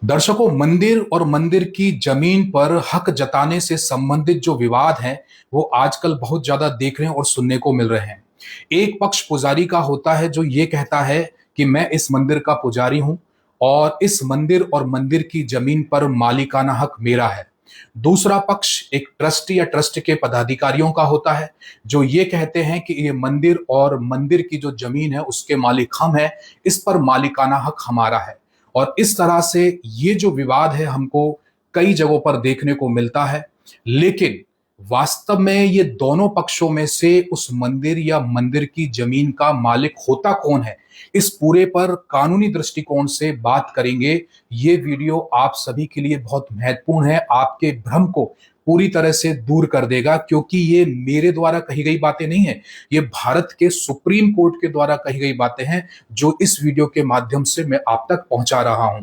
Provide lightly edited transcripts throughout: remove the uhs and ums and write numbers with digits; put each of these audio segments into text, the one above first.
दर्शकों, मंदिर और मंदिर की जमीन पर हक जताने से संबंधित जो विवाद हैं वो आजकल बहुत ज्यादा देखने और सुनने को मिल रहे हैं। एक पक्ष पुजारी का होता है जो ये कहता है कि मैं इस मंदिर का पुजारी हूं और इस मंदिर और मंदिर की जमीन पर मालिकाना हक मेरा है। दूसरा पक्ष एक ट्रस्ट या ट्रस्ट के पदाधिकारियों का होता है जो ये कहते हैं कि ये मंदिर और मंदिर की जो जमीन है उसके मालिक हम हैं, इस पर मालिकाना हक हमारा है। और इस तरह से ये जो विवाद है हमको कई जगहों पर देखने को मिलता है। लेकिन वास्तव में ये दोनों पक्षों में से उस मंदिर या मंदिर की जमीन का मालिक होता कौन है, इस पूरे पर कानूनी दृष्टिकोण से बात करेंगे। ये वीडियो आप सभी के लिए बहुत महत्वपूर्ण है, आपके भ्रम को पूरी तरह से दूर कर देगा, क्योंकि ये मेरे द्वारा कही गई बातें नहीं है, ये भारत के सुप्रीम कोर्ट के द्वारा कही गई बातें हैं जो इस वीडियो के माध्यम से मैं आप तक पहुंचा रहा हूं।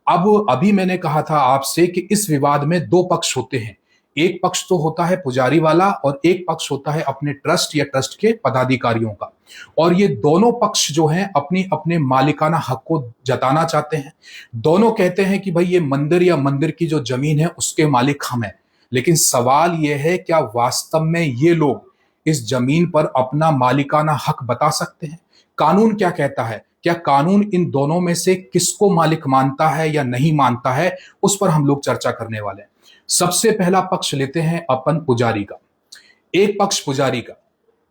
अब अभी मैंने कहा था आपसे कि इस विवाद में दो पक्ष होते हैं। एक पक्ष तो होता है पुजारी वाला और एक पक्ष होता है अपने ट्रस्ट या ट्रस्ट के पदाधिकारियों का। और ये दोनों पक्ष जो हैं अपनी अपने मालिकाना हक को जताना चाहते हैं। दोनों कहते हैं कि भाई ये मंदिर या मंदिर की जो जमीन है उसके मालिक हम हैं। लेकिन सवाल यह है, क्या वास्तव में ये लोग इस जमीन पर अपना मालिकाना हक बता सकते हैं? कानून क्या कहता है? क्या कानून इन दोनों में से किसको मालिक मानता है या नहीं मानता है, उस पर हम लोग चर्चा करने वाले हैं। सबसे पहला पक्ष लेते हैं अपन पुजारी का। एक पक्ष पुजारी का,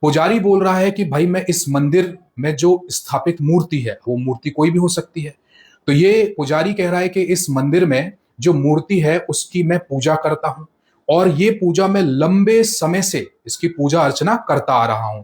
पुजारी बोल रहा है कि भाई मैं इस मंदिर में जो स्थापित मूर्ति है, वो मूर्ति कोई भी हो सकती है। तो ये पुजारी कह रहा है कि इस मंदिर में जो मूर्ति है उसकी मैं पूजा करता हूं और ये पूजा मैं लंबे समय से इसकी पूजा अर्चना करता आ रहा हूं।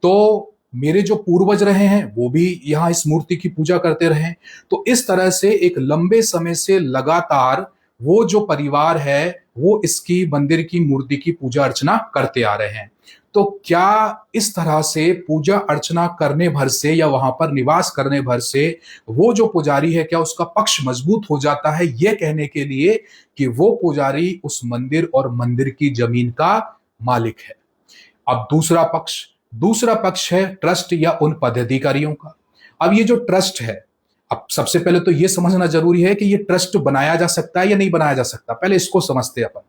तो मेरे जो पूर्वज रहे हैं वो भी यहाँ इस मूर्ति की पूजा करते रहे हैं। तो इस तरह से एक लंबे समय से लगातार वो जो परिवार है वो इसकी मंदिर की मूर्ति की पूजा अर्चना करते आ रहे हैं। तो क्या इस तरह से पूजा अर्चना करने भर से या वहां पर निवास करने भर से वो जो पुजारी है, क्या उसका पक्ष मजबूत हो जाता है ये कहने के लिए कि वो पुजारी उस मंदिर और मंदिर की जमीन का मालिक है? अब दूसरा पक्ष है ट्रस्ट या उन पदाधिकारियों का। अब ये जो ट्रस्ट है, अब सबसे पहले तो ये समझना जरूरी है कि ये ट्रस्ट बनाया जा सकता है या नहीं बनाया जा सकता। पहले इसको समझते हैं अपन।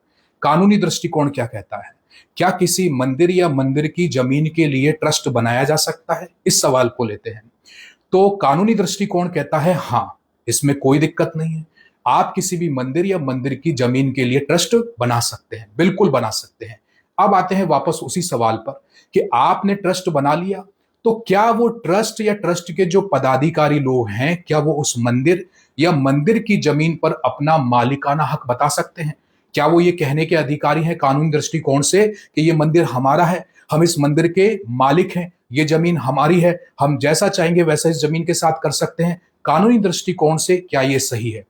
कानूनी दृष्टिकोण क्या कहता है? क्या किसी मंदिर या मंदिर की जमीन के लिए ट्रस्ट बनाया जा सकता है? इस सवाल को लेते हैं। तो कानूनी दृष्टिकोण कहता है हाँ, इसमें कोई दिक्कत नहीं है। आप किसी भी मंदिर या मंदिर की जमीन के लिए ट्रस्ट बना सकते हैं, बिल्कुल बना सकते हैं। अब आते हैं वापस उसी सवाल पर कि आपने ट्रस्ट बना लिया, तो क्या वो ट्रस्ट या ट्रस्ट के जो पदाधिकारी लोग हैं, क्या वो उस मंदिर या मंदिर की जमीन पर अपना मालिकाना हक बता सकते हैं? क्या वो ये कहने के अधिकारी हैं कानूनी दृष्टिकोण से कि ये मंदिर हमारा है, हम इस मंदिर के मालिक हैं, ये जमीन हमारी है, हम जैसा चाहेंगे वैसा इस जमीन के साथ कर सकते हैं? कानूनी दृष्टिकोण से क्या ये सही है?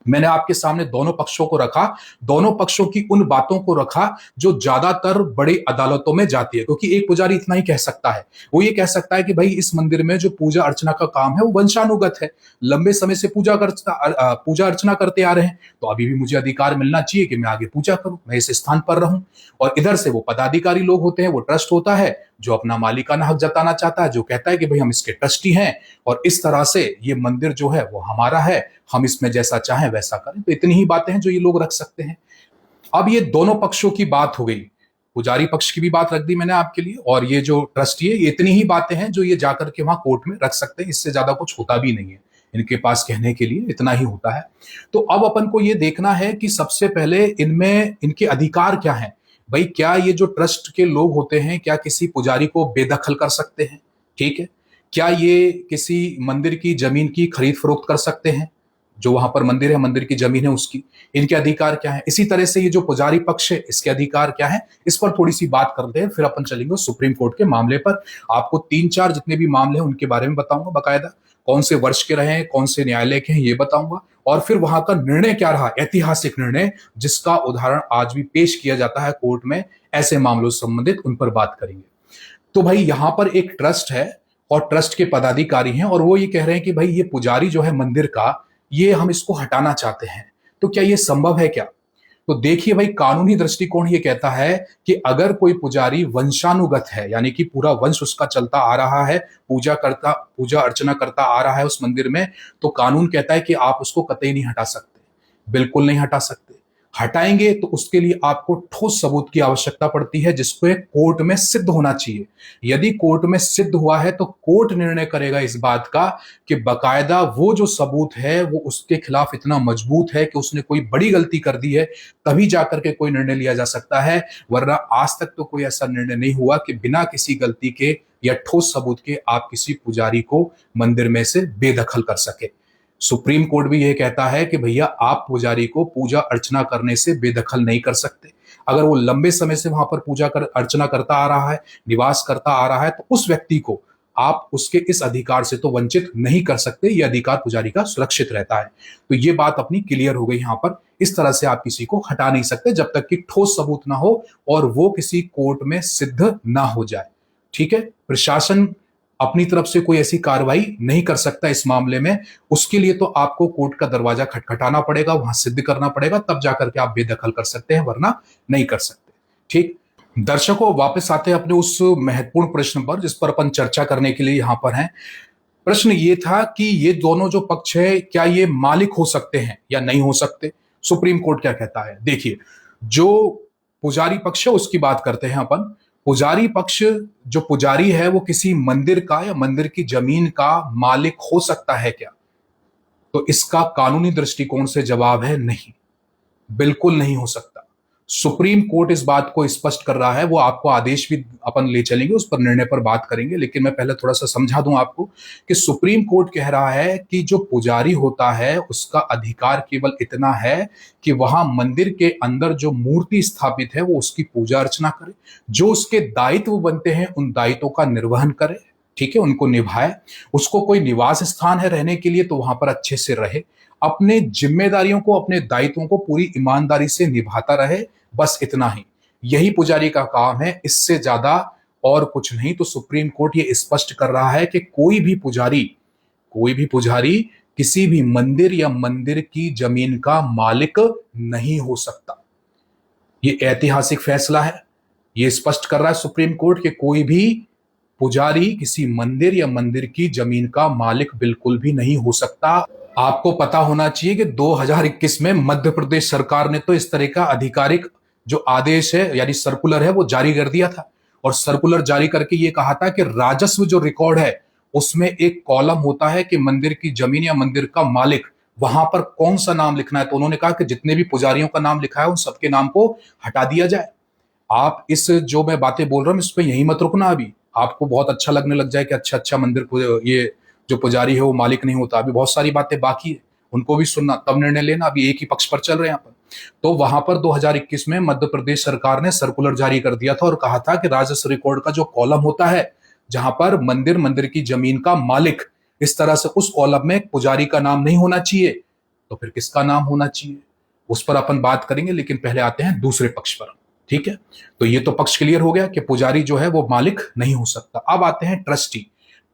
मैंने आपके सामने दोनों पक्षों को रखा, दोनों पक्षों की उन बातों को रखा जो ज्यादातर बड़ी अदालतों में जाती है। क्योंकि एक पुजारी इतना ही कह सकता है, वो ये कह सकता है कि भाई इस मंदिर में जो पूजा अर्चना का काम है वो वंशानुगत है, लंबे समय से पूजा अर्चना करते आ रहे हैं, तो अभी भी मुझे अधिकार मिलना चाहिए कि मैं आगे पूजा करूं, मैं इस स्थान पर रहूं। और इधर से वो पदाधिकारी लोग होते हैं, वो ट्रस्ट होता है जो अपना मालिकाना हक जताना चाहता है, जो कहता है कि भाई हम इसके ट्रस्टी हैं और इस तरह से ये मंदिर जो है वो हमारा है, हम इसमें जैसा चाहें वैसा करें। तो इतनी ही बातें हैं जो ये लोग रख सकते हैं। अब ये दोनों पक्षों की बात हो गई, पुजारी पक्ष की भी बात रख दी मैंने आपके लिए, और ये जो ट्रस्टी है, ये इतनी ही बातें हैं जो ये जाकर के वहां कोर्ट में रख सकते हैं। इससे ज्यादा कुछ होता भी नहीं है, इनके पास कहने के लिए इतना ही होता है। तो अब अपन को ये देखना है कि सबसे पहले इनमें इनके अधिकार क्या हैं। भाई क्या ये जो ट्रस्ट के लोग होते हैं, क्या किसी पुजारी को बेदखल कर सकते हैं? ठीक है। क्या ये किसी मंदिर की जमीन की खरीद फरोख्त कर सकते हैं? जो वहां पर मंदिर है, मंदिर की जमीन है उसकी, इनके अधिकार क्या है? इसी तरह से ये जो पुजारी पक्ष है, इसके अधिकार क्या है? इस पर थोड़ी सी बात करते हैं, फिर अपन चलेंगे सुप्रीम कोर्ट के मामले पर। आपको तीन चार जितने भी मामले हैं उनके बारे में बताऊंगा बकायदा, कौन से वर्ष के रहे हैं, कौन से न्यायालय के हैं ये बताऊंगा, और फिर वहां का निर्णय क्या रहा, ऐतिहासिक निर्णय जिसका उदाहरण आज भी पेश किया जाता है कोर्ट में ऐसे मामलों से संबंधित, उन पर बात करेंगे। तो भाई यहां पर एक ट्रस्ट है और ट्रस्ट के पदाधिकारी हैं, और वो ये कह रहे हैं कि भाई ये पुजारी जो है मंदिर का, ये हम इसको हटाना चाहते हैं। तो क्या ये संभव है क्या? तो देखिए भाई, कानूनी दृष्टिकोण ये कहता है कि अगर कोई पुजारी वंशानुगत है, यानी कि पूरा वंश उसका चलता आ रहा है, पूजा अर्चना करता आ रहा है उस मंदिर में, तो कानून कहता है कि आप उसको कतई नहीं हटा सकते, बिल्कुल नहीं हटा सकते। हटाएंगे तो उसके लिए आपको ठोस सबूत की आवश्यकता पड़ती है, जिसको एक कोर्ट में सिद्ध होना चाहिए। यदि कोर्ट में सिद्ध हुआ है तो कोर्ट निर्णय करेगा इस बात का कि बकायदा वो जो सबूत है वो उसके खिलाफ इतना मजबूत है कि उसने कोई बड़ी गलती कर दी है, तभी जाकर के कोई निर्णय लिया जा सकता है। वरना आज तक तो कोई ऐसा निर्णय नहीं हुआ कि बिना किसी गलती के या ठोस सबूत के आप किसी पुजारी को मंदिर में से बेदखल कर सके। सुप्रीम कोर्ट भी यह कहता है कि भैया, आप पुजारी को पूजा अर्चना करने से बेदखल नहीं कर सकते। अगर वो लंबे समय से वहां पर अर्चना करता आ रहा है, निवास करता आ रहा है, तो उस व्यक्ति को आप उसके इस अधिकार से तो वंचित नहीं कर सकते। यह अधिकार पुजारी का सुरक्षित रहता है। तो ये बात अपनी क्लियर हो गई। यहां पर इस तरह से आप किसी को हटा नहीं सकते जब तक कि ठोस सबूत ना हो और वो किसी कोर्ट में सिद्ध ना हो जाए। ठीक है, प्रशासन अपनी तरफ से कोई ऐसी कार्रवाई नहीं कर सकता इस मामले में। उसके लिए तो आपको कोर्ट का दरवाजा खटखटाना पड़ेगा, वहां सिद्ध करना पड़ेगा, तब जाकर के आप बेदखल कर सकते हैं, वरना नहीं कर सकते। ठीक, दर्शकों, वापस आते हैं अपने उस महत्वपूर्ण प्रश्न पर जिस पर अपन चर्चा करने के लिए यहां पर हैं। प्रश्न ये था कि ये दोनों जो पक्ष है, क्या ये मालिक हो सकते हैं या नहीं हो सकते? सुप्रीम कोर्ट क्या कहता है? देखिए, जो पुजारी पक्ष है उसकी बात करते हैं अपन। पुजारी पक्ष, जो पुजारी है वो किसी मंदिर का या मंदिर की जमीन का मालिक हो सकता है क्या? तो इसका कानूनी दृष्टिकोण से जवाब है नहीं, बिल्कुल नहीं हो सकता। सुप्रीम कोर्ट इस बात को स्पष्ट कर रहा है। वो आपको आदेश भी अपन ले चलेंगे, उस पर निर्णय पर बात करेंगे, लेकिन मैं पहले थोड़ा सा समझा दूं आपको कि सुप्रीम कोर्ट कह रहा है कि जो पुजारी होता है उसका अधिकार केवल इतना है कि वहां मंदिर के अंदर जो मूर्ति स्थापित है वो उसकी पूजा अर्चना करे, जो उसके दायित्व बनते हैं उन दायित्वों का निर्वहन करे, ठीक है, उनको निभाए। उसको कोई निवास स्थान है रहने के लिए तो वहां पर अच्छे से रहे, अपने जिम्मेदारियों को, अपने दायित्वों को पूरी ईमानदारी से निभाता रहे, बस इतना ही। यही पुजारी का काम है, इससे ज्यादा और कुछ नहीं। तो सुप्रीम कोर्ट ये स्पष्ट कर रहा है कि कोई भी पुजारी किसी भी मंदिर या मंदिर की जमीन का मालिक नहीं हो सकता। ये ऐतिहासिक फैसला है। ये स्पष्ट कर रहा है सुप्रीम कोर्ट कि कोई भी पुजारी किसी मंदिर या मंदिर की जमीन का मालिक बिल्कुल भी नहीं हो सकता। आपको पता होना चाहिए कि 2021 में मध्य प्रदेश सरकार ने तो इस तरह का आधिकारिक जो आदेश है यानी सर्कुलर है वो जारी कर दिया था। और सर्कुलर जारी करके ये कहा था कि राजस्व जो रिकॉर्ड है उसमें एक कॉलम होता है कि मंदिर की जमीन या मंदिर का मालिक, वहां पर कौन सा नाम लिखना है। तो उन्होंने कहा कि जितने भी पुजारियों का नाम लिखा है उन सबके नाम को हटा दिया जाए। आप इस जो मैं बातें बोल रहा हूं इस पर यहीं मत रुकना। अभी आपको बहुत अच्छा लगने लग जाए कि अच्छा अच्छा मंदिर को ये जो पुजारी है वो मालिक नहीं होता। अभी बहुत सारी बातें बाकी है, उनको भी सुनना, तब निर्णय लेना। अभी एक ही पक्ष पर चल रहे हैं यहाँ पर। तो वहां पर 2021 में मध्य प्रदेश सरकार ने सर्कुलर जारी कर दिया था और कहा था कि राजस्व रिकॉर्ड का जो कॉलम होता है जहां पर मंदिर की जमीन का मालिक, इस तरह से उस कॉलम में पुजारी का नाम नहीं होना चाहिए। तो फिर किसका नाम होना चाहिए उस पर अपन बात करेंगे, लेकिन पहले आते हैं दूसरे पक्ष पर। ठीक है, तो ये तो पक्ष क्लियर हो गया कि पुजारी जो है वो मालिक नहीं हो सकता। अब आते हैं ट्रस्टी।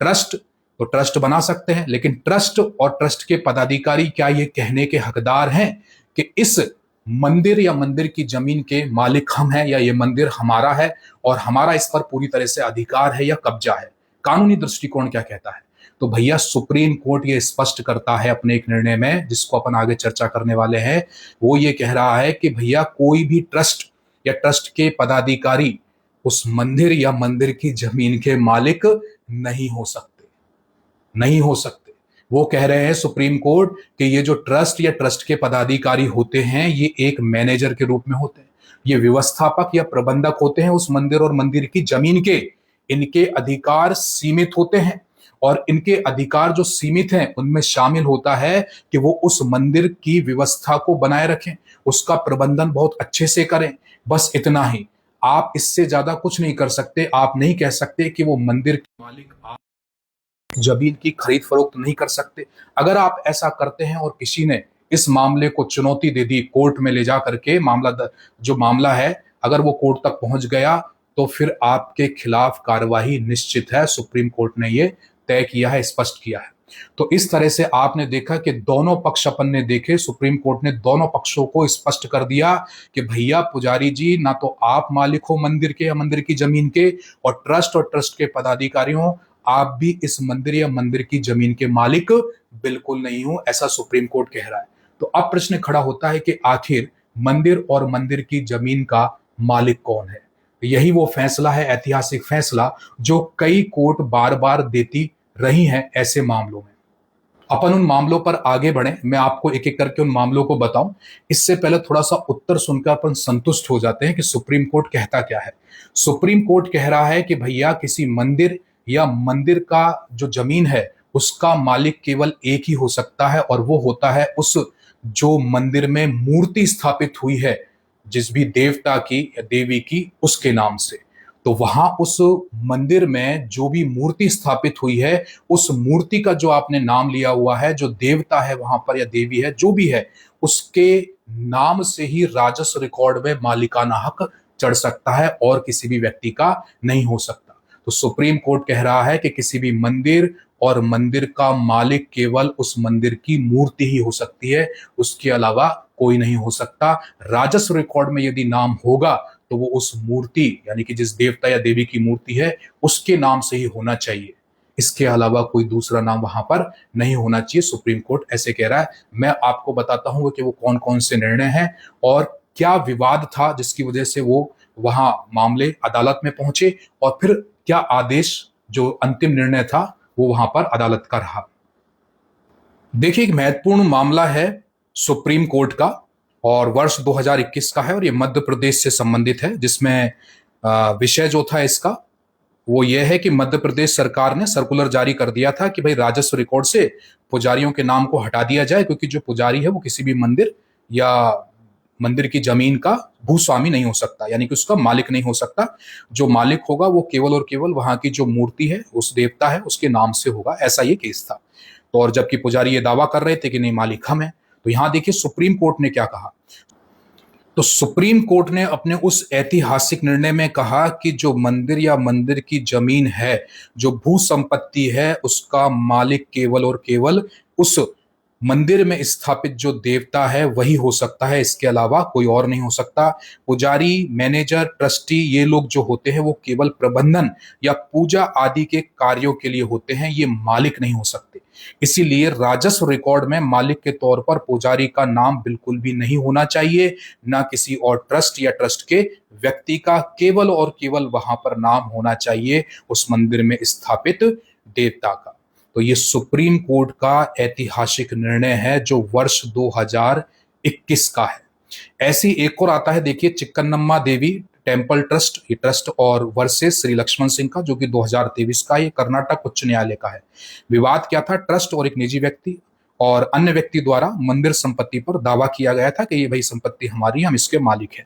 ट्रस्ट, तो ट्रस्ट बना सकते हैं, लेकिन ट्रस्ट और ट्रस्ट के पदाधिकारी क्या ये कहने के हकदार हैं कि इस मंदिर या मंदिर की जमीन के मालिक हम हैं या ये मंदिर हमारा है और हमारा इस पर पूरी तरह से अधिकार है या कब्जा है? कानूनी दृष्टिकोण क्या कहता है? तो भैया, सुप्रीम कोर्ट ये स्पष्ट करता है अपने एक निर्णय में, जिसको अपन आगे चर्चा करने वाले हैं। वो ये कह रहा है कि भैया, कोई भी ट्रस्ट या ट्रस्ट के पदाधिकारी उस मंदिर या मंदिर की जमीन के मालिक नहीं हो सकते, नहीं हो सकते। वो कह रहे हैं सुप्रीम कोर्ट कि ये जो ट्रस्ट या ट्रस्ट के पदाधिकारी होते हैं ये एक मैनेजर के रूप में होते हैं, ये व्यवस्थापक या प्रबंधक होते हैं उस मंदिर और मंदिर की जमीन के। इनके अधिकार सीमित होते हैं और इनके अधिकार जो सीमित हैं उनमें शामिल होता है कि वो उस मंदिर की व्यवस्था को बनाए रखें, उसका प्रबंधन बहुत अच्छे से करें, बस इतना ही। आप इससे ज्यादा कुछ नहीं कर सकते। आप नहीं कह सकते कि वो मंदिर के मालिक, आप जमीन की खरीद फरोख्त नहीं कर सकते। अगर आप ऐसा करते हैं और किसी ने इस मामले को चुनौती दे दी कोर्ट में ले जा करके, जो मामला है अगर वो कोर्ट तक पहुंच गया तो फिर आपके खिलाफ कार्यवाही निश्चित है। सुप्रीम कोर्ट ने ये तय किया है, स्पष्ट किया है। तो इस तरह से आपने देखा कि दोनों पक्ष अपन ने देखे, सुप्रीम कोर्ट ने दोनों पक्षों को स्पष्ट कर दिया कि भैया पुजारी जी, ना तो आप मालिक हो मंदिर के या मंदिर की जमीन के, और ट्रस्ट के पदाधिकारियों, आप भी इस मंदिर या मंदिर की जमीन के मालिक बिल्कुल नहीं हो, ऐसा सुप्रीम कोर्ट कह रहा है। तो अब प्रश्न खड़ा होता है कि आखिर मंदिर और मंदिर की जमीन का मालिक कौन है? यही वो फैसला है, ऐतिहासिक फैसला, जो कई कोर्ट बार बार देती रही हैं ऐसे मामलों में। अपन उन मामलों पर आगे बढ़े, मैं आपको एक एक करके उन मामलों को बताऊं। इससे पहले थोड़ा सा उत्तर सुनकर अपन संतुष्ट हो जाते हैं कि सुप्रीम कोर्ट कहता क्या है। सुप्रीम कोर्ट कह रहा है कि भैया किसी मंदिर या मंदिर का जो जमीन है उसका मालिक केवल एक ही हो सकता है, और वो होता है उस जो मंदिर में मूर्ति स्थापित हुई है, जिस भी देवता की या देवी की, उसके नाम से। तो वहां उस मंदिर में जो भी मूर्ति स्थापित हुई है, उस मूर्ति का जो आपने नाम लिया हुआ है, जो देवता है वहां पर या देवी है, जो भी है, उसके नाम से ही राजस्व रिकॉर्ड में मालिकाना हक चढ़ सकता है, और किसी भी व्यक्ति का नहीं हो सकता। तो सुप्रीम कोर्ट कह रहा है कि किसी भी मंदिर और मंदिर का मालिक केवल उस मंदिर की मूर्ति ही हो सकती है, उसके अलावा कोई नहीं हो सकता। राजस्व रिकॉर्ड में यदि नाम होगा तो वो उस मूर्ति, यानी कि जिस देवता या देवी की मूर्ति है, उसके नाम से ही होना चाहिए, इसके अलावा कोई दूसरा नाम वहां पर नहीं होना चाहिए। सुप्रीम कोर्ट ऐसे कह रहा है। मैं आपको बताता हूं कि वो कौन कौन से निर्णय हैं और क्या विवाद था जिसकी वजह से वो वहां मामले अदालत में पहुंचे, और फिर क्या आदेश, जो अंतिम निर्णय था, वो वहां पर अदालत का रहा। देखिए, एक महत्वपूर्ण मामला है सुप्रीम कोर्ट का, और वर्ष 2021 का है, और ये मध्य प्रदेश से संबंधित है, जिसमें विषय जो था इसका वो ये है कि मध्य प्रदेश सरकार ने सर्कुलर जारी कर दिया था कि भाई राजस्व रिकॉर्ड से पुजारियों के नाम को हटा दिया जाए, क्योंकि जो पुजारी है वो किसी भी मंदिर या मंदिर की जमीन का भूस्वामी नहीं हो सकता, यानी कि उसका मालिक नहीं हो सकता। जो मालिक होगा वो केवल और केवल वहां की जो मूर्ति है, उस देवता है, उसके नाम से होगा, ऐसा ये केस था। तो और जबकि पुजारी ये दावा कर रहे थे कि नहीं, मालिक हम हैं। तो यहां देखिए सुप्रीम कोर्ट ने क्या कहा। तो सुप्रीम कोर्ट ने अपने उस ऐतिहासिक निर्णय में कहा कि जो मंदिर या मंदिर की जमीन है, जो भू संपत्ति है, उसका मालिक केवल और केवल उस मंदिर में स्थापित जो देवता है वही हो सकता है, इसके अलावा कोई और नहीं हो सकता। पुजारी, मैनेजर, ट्रस्टी, ये लोग जो होते हैं वो केवल प्रबंधन या पूजा आदि के कार्यों के लिए होते हैं, ये मालिक नहीं हो सकते। इसीलिए राजस्व रिकॉर्ड में मालिक के तौर पर पुजारी का नाम बिल्कुल भी नहीं होना चाहिए, ना किसी और ट्रस्ट या ट्रस्ट के व्यक्ति का, केवल और केवल वहां पर नाम होना चाहिए उस मंदिर में स्थापित देवता का। तो ये सुप्रीम कोर्ट का ऐतिहासिक निर्णय है जो वर्ष 2021 का है। ऐसी एक और आता है, देखिए, चिक्कन्नम्मा देवी टेम्पल ट्रस्ट, ये ट्रस्ट और वर्सेस श्री लक्ष्मण सिंह का, जो कि 2023 का, ये कर्नाटक उच्च न्यायालय का है। विवाद क्या था? ट्रस्ट और एक निजी व्यक्ति और अन्य व्यक्ति द्वारा मंदिर संपत्ति पर दावा किया गया था कि ये भाई संपत्ति हमारी, हम इसके मालिक हैं।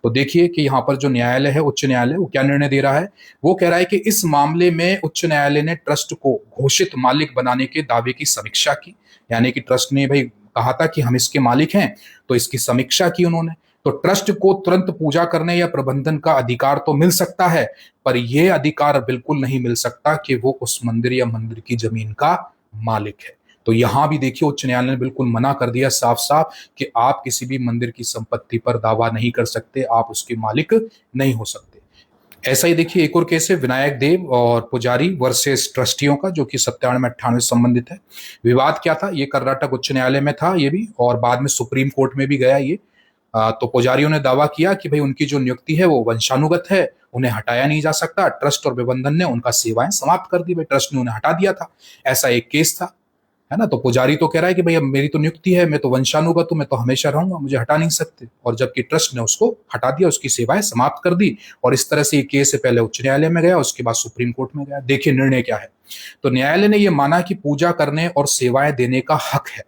तो देखिए कि यहाँ पर जो न्यायालय है, उच्च न्यायालय, वो क्या निर्णय दे रहा है। वो कह रहा है कि इस मामले में उच्च न्यायालय ने ट्रस्ट को घोषित मालिक बनाने के दावे की समीक्षा की, यानी कि ट्रस्ट ने भाई कहा था कि हम इसके मालिक हैं, तो इसकी समीक्षा की उन्होंने। तो ट्रस्ट को तुरंत पूजा करने या प्रबंधन का अधिकार तो मिल सकता है, पर यह अधिकार बिल्कुल नहीं मिल सकता कि वो उस मंदिर या मंदिर की जमीन का मालिक है। तो यहां भी देखिए उच्च न्यायालय ने बिल्कुल मना कर दिया साफ साफ कि आप किसी भी मंदिर की संपत्ति पर दावा नहीं कर सकते, आप उसके मालिक नहीं हो सकते। ऐसा ही देखिए एक और केस है, विनायक देव और पुजारी वर्सेस ट्रस्टियों का, जो कि 97-98 संबंधित है। विवाद क्या था? ये कर्नाटक उच्च न्यायालय में था ये भी, और बाद में सुप्रीम कोर्ट में भी गया ये। तो पुजारियों ने दावा किया कि भाई उनकी जो नियुक्ति है वो वंशानुगत है, उन्हें हटाया नहीं जा सकता। ट्रस्ट और प्रबंधन ने उनका सेवाएं समाप्त कर दी, भाई ट्रस्ट ने उन्हें हटा दिया था। ऐसा एक केस था, है ना। तो पुजारी तो कह रहा है कि भाई अब मेरी तो नियुक्ति है, मैं तो वंशानुगत हूं, मैं तो हमेशा रहूंगा, मुझे हटा नहीं सकते। और जबकि ट्रस्ट ने उसको हटा दिया, उसकी सेवाएं समाप्त कर दी। और इस तरह से ये केस पहले उच्च न्यायालय में गया, उसके बाद सुप्रीम कोर्ट में गया। देखिए निर्णय क्या है। तो न्यायालय ने यह माना कि पूजा करने और सेवाएं देने का हक है,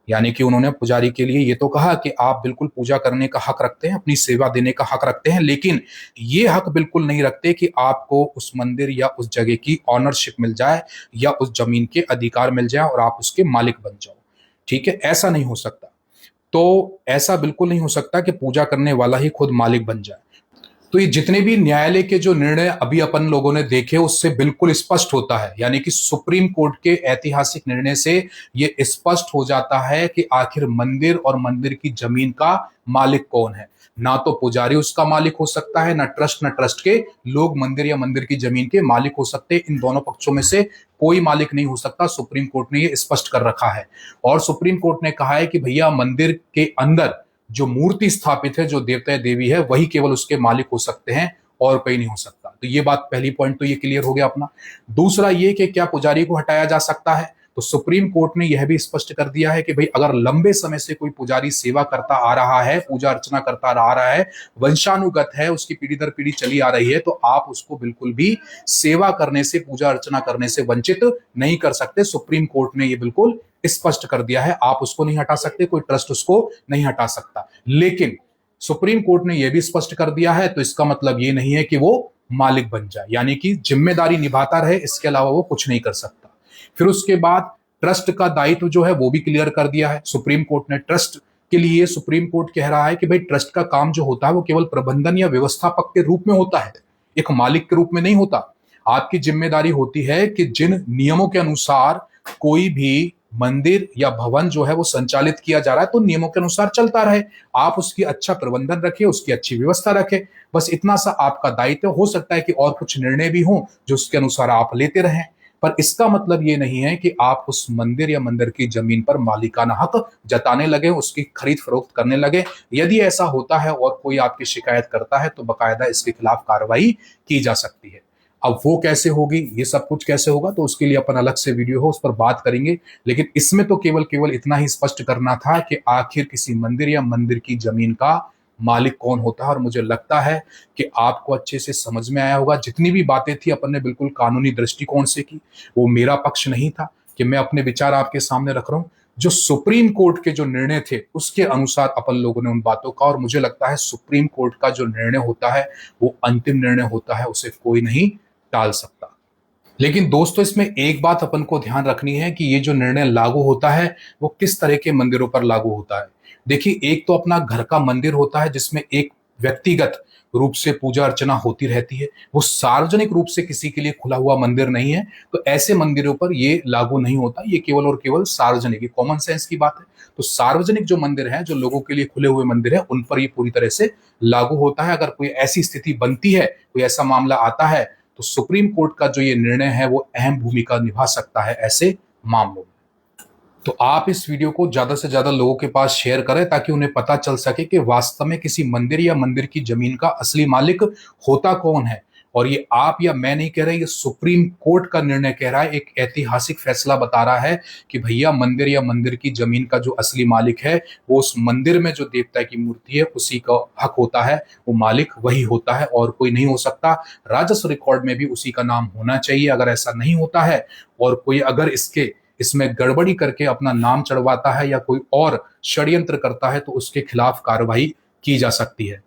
यानी कि उन्होंने पुजारी के लिए ये तो कहा कि आप बिल्कुल पूजा करने का हक रखते हैं, अपनी सेवा देने का हक रखते हैं, लेकिन ये हक बिल्कुल नहीं रखते कि आपको उस मंदिर या उस जगह की ऑनरशिप मिल जाए या उस जमीन के अधिकार मिल जाए और आप उसके मालिक बन जाओ। ठीक है, ऐसा नहीं हो सकता। तो ऐसा बिल्कुल नहीं हो सकता कि पूजा करने वाला ही खुद मालिक बन जाए। तो ये जितने भी न्यायालय के जो निर्णय अभी अपन लोगों ने देखे उससे बिल्कुल स्पष्ट होता है, यानी कि सुप्रीम कोर्ट के ऐतिहासिक निर्णय से ये स्पष्ट हो जाता है कि आखिर मंदिर और मंदिर की जमीन का मालिक कौन है। ना तो पुजारी उसका मालिक हो सकता है, ना ट्रस्ट के लोग मंदिर या मंदिर की जमीन के मालिक हो सकते। इन दोनों पक्षों में से कोई मालिक नहीं हो सकता। सुप्रीम कोर्ट ने ये स्पष्ट कर रखा है। और सुप्रीम कोर्ट ने कहा है कि भैया मंदिर के अंदर जो मूर्ति स्थापित है, जो देवता देवी है, वही केवल उसके मालिक हो सकते हैं और कोई नहीं हो सकता। तो ये बात, पहली पॉइंट तो ये क्लियर हो गया अपना। दूसरा ये कि क्या पुजारी को हटाया जा सकता है, तो सुप्रीम कोर्ट ने यह भी स्पष्ट कर दिया है कि भाई अगर लंबे समय से कोई पुजारी सेवा करता आ रहा है, पूजा अर्चना करता आ रहा है, वंशानुगत है, उसकी पीढ़ी दर पीढ़ी चली आ रही है, तो आप उसको बिल्कुल भी सेवा करने से, पूजा अर्चना करने से वंचित नहीं कर सकते। सुप्रीम कोर्ट ने यह बिल्कुल स्पष्ट कर दिया है। आप उसको नहीं हटा सकते, कोई ट्रस्ट उसको नहीं हटा सकता। लेकिन सुप्रीम कोर्ट ने यह भी स्पष्ट कर दिया है, तो इसका मतलब यह नहीं है कि वो मालिक बन जाए, यानी कि जिम्मेदारी निभाता रहे, इसके अलावा वो कुछ नहीं कर सकता। फिर उसके बाद ट्रस्ट का दायित्व जो है वो भी क्लियर कर दिया है सुप्रीम कोर्ट ने। ट्रस्ट के लिए सुप्रीम कोर्ट कह रहा है कि भाई ट्रस्ट का काम जो होता है वो केवल प्रबंधन या व्यवस्थापक के रूप में होता है, एक मालिक के रूप में नहीं होता। आपकी जिम्मेदारी होती है कि जिन नियमों के अनुसार कोई भी मंदिर या भवन जो है वो संचालित किया जा रहा है, तो नियमों के अनुसार चलता रहे, आप उसकी अच्छा प्रबंधन रखें, उसकी अच्छी व्यवस्था रखें। बस इतना सा आपका दायित्व। हो सकता है कि और कुछ निर्णय भी हों जो उसके अनुसार आप लेते रहें, पर इसका मतलब ये नहीं है कि आप उस मंदिर या मंदिर की जमीन पर मालिकाना हक जताने लगे, उसकी खरीद फरोख्त करने लगे। यदि ऐसा होता है और कोई आपकी शिकायत करता है तो बकायदा इसके खिलाफ कार्रवाई की जा सकती है। अब वो कैसे होगी, ये सब कुछ कैसे होगा, तो उसके लिए अपन अलग से वीडियो हो, उस पर बात करेंगे। लेकिन इसमें तो केवल इतना ही स्पष्ट करना था कि आखिर किसी मंदिर या मंदिर की जमीन का मालिक कौन होता है। और मुझे लगता है कि आपको अच्छे से समझ में आया होगा। जितनी भी बातें थी अपन ने बिल्कुल कानूनी दृष्टिकोण से की। वो मेरा पक्ष नहीं था कि मैं अपने विचार आपके सामने रख रहा हूं, जो सुप्रीम कोर्ट के जो निर्णय थे उसके अनुसार अपन लोगों ने उन बातों का। और मुझे लगता है सुप्रीम कोर्ट का जो निर्णय होता है वो अंतिम निर्णय होता है, उसे कोई नहीं टाल सकता। लेकिन दोस्तों, इसमें एक बात अपन को ध्यान रखनी है कि ये जो निर्णय लागू होता है वो किस तरह के मंदिरों पर लागू होता है। देखिए, एक तो अपना घर का मंदिर होता है जिसमें एक व्यक्तिगत रूप से पूजा अर्चना होती रहती है, वो सार्वजनिक रूप से किसी के लिए खुला हुआ मंदिर नहीं है। तो ऐसे मंदिरों पर ये लागू नहीं होता, ये केवल और केवल सार्वजनिक, ये कॉमन सेंस की बात है। तो सार्वजनिक जो मंदिर है, जो लोगों के लिए खुले हुए मंदिर है, उन पर ये पूरी तरह से लागू होता है। अगर कोई ऐसी स्थिति बनती है, कोई ऐसा मामला आता है, तो सुप्रीम कोर्ट का जो ये निर्णय है वो अहम भूमिका निभा सकता है ऐसे मामलों में। तो आप इस वीडियो को ज्यादा से ज्यादा लोगों के पास शेयर करें ताकि उन्हें पता चल सके कि वास्तव में किसी मंदिर या मंदिर की जमीन का असली मालिक होता कौन है। और ये आप या मैं नहीं कह रहे, ये सुप्रीम कोर्ट का निर्णय कह रहा है, एक ऐतिहासिक फैसला बता रहा है कि भैया मंदिर या मंदिर की जमीन का जो असली मालिक है वो उस मंदिर में जो देवता की मूर्ति है उसी का हक होता है, वो मालिक वही होता है और कोई नहीं हो सकता। राजस्व रिकॉर्ड में भी उसी का नाम होना चाहिए। अगर ऐसा नहीं होता है और कोई अगर इसमें गड़बड़ी करके अपना नाम चढ़वाता है या कोई और षड्यंत्र करता है तो उसके खिलाफ कार्रवाई की जा सकती है।